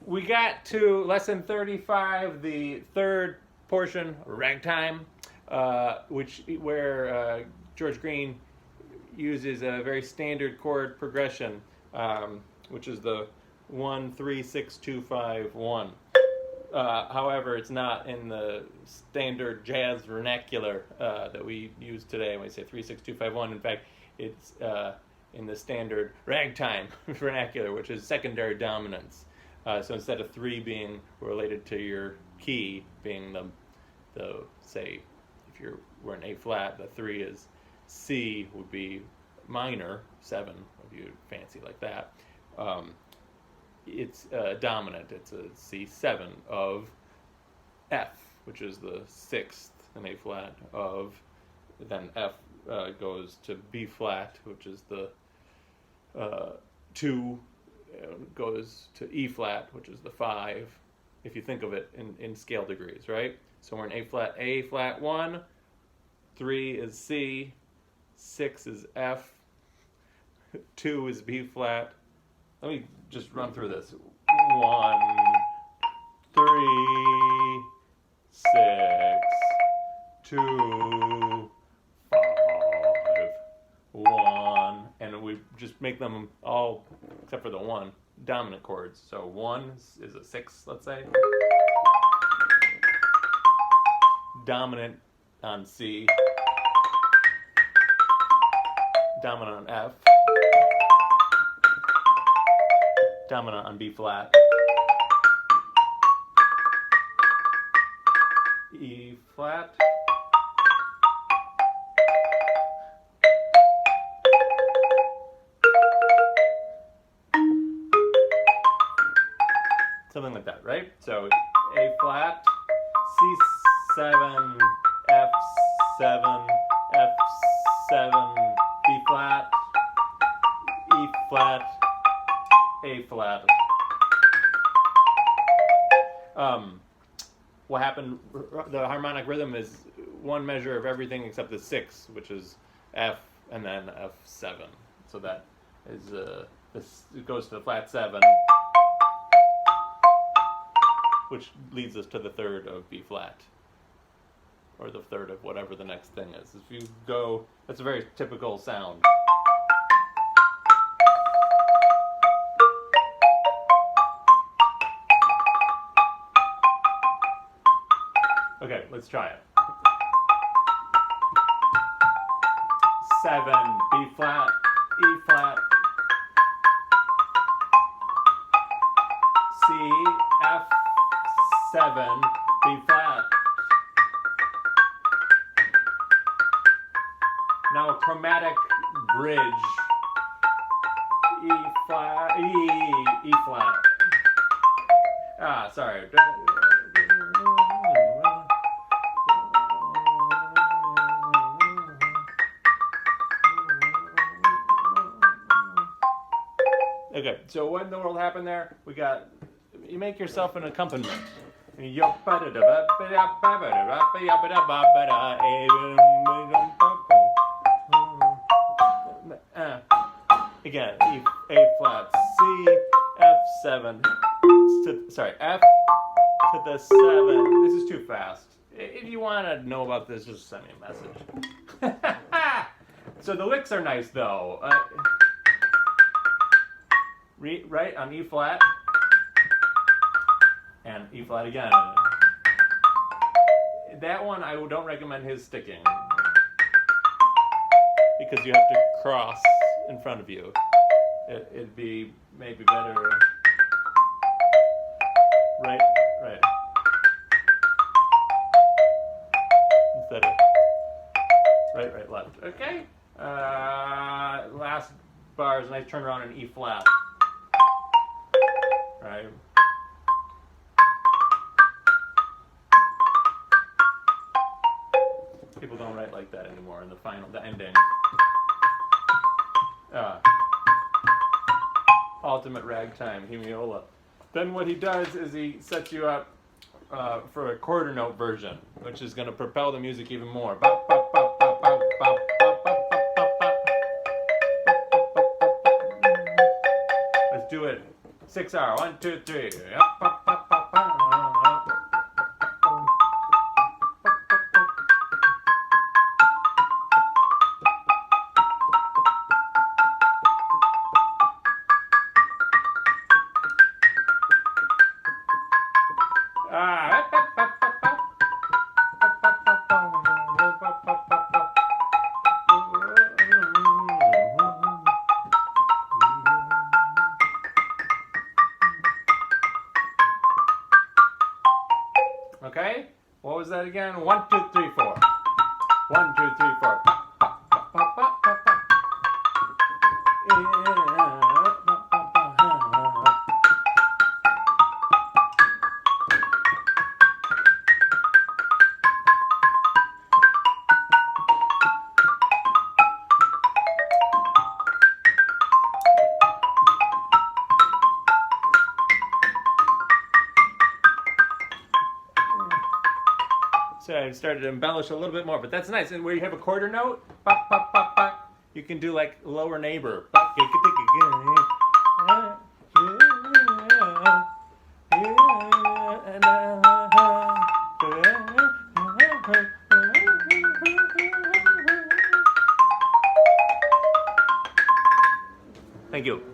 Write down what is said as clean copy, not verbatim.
We got to lesson 35, the third portion, ragtime, where George Green uses a very standard chord progression, which is the 1 3 6 2 5 1. However, it's not in the standard jazz vernacular that we use today when we say 3 6 2 5 1. In fact, it's in the standard ragtime vernacular, which is secondary dominance. So instead of 3 being related to your key, being the say, if we're in A flat, the 3 is C would be minor 7 if you fancy like that. It's dominant. It's a C7 of F, which is the 6th in A flat of. Then F goes to B flat, which is the 2. Goes to E flat, which is the 5, if you think of it in scale degrees, right? So we're in A flat 1, 3 is C, 6 is F, 2 is B flat. Let me just run through this. 1, 3, 6, 2, 5, 1, and we just make them all, except for the 1, dominant chords. So 1 is a 6, let's say. Dominant on C. Dominant on F. Dominant on B flat. E flat. Something like that, right? So A flat, C7, F7, F7, B flat, E flat, A flat. What happened, the harmonic rhythm is one measure of everything except the 6, which is F and then F7. So that is, it goes to the flat 7, which leads us to the 3rd of B flat, or the 3rd of whatever the next thing is. If you go, that's a very typical sound. Okay, let's try it. 7, B flat, E flat, C, F, 7, B flat. Now a chromatic bridge. E flat, E flat. Ah, sorry. Okay, so what in the world happened there? You make yourself an accompaniment. Again, A flat, C, F7, F to the 7. This is too fast. If you want to know about this, just send me a message. So the licks are nice though. Right on E flat and E flat again. That one I don't recommend his sticking because you have to cross in front of you. It'd be maybe better right instead of right left. Okay. Last bar is a nice turnaround in E flat. Right. People don't write like that anymore in the ending. Ultimate ragtime, hemiola. Then what he does is he sets you up for a quarter note version, which is going to propel the music even more. Let's do it 6R. 1, 2, 3. Okay, what was that again? 1, 2, 3, 4. 1, 2, 3, 4. So I started to embellish a little bit more, but that's nice. And where you have a quarter note, you can do like lower neighbor. Thank you.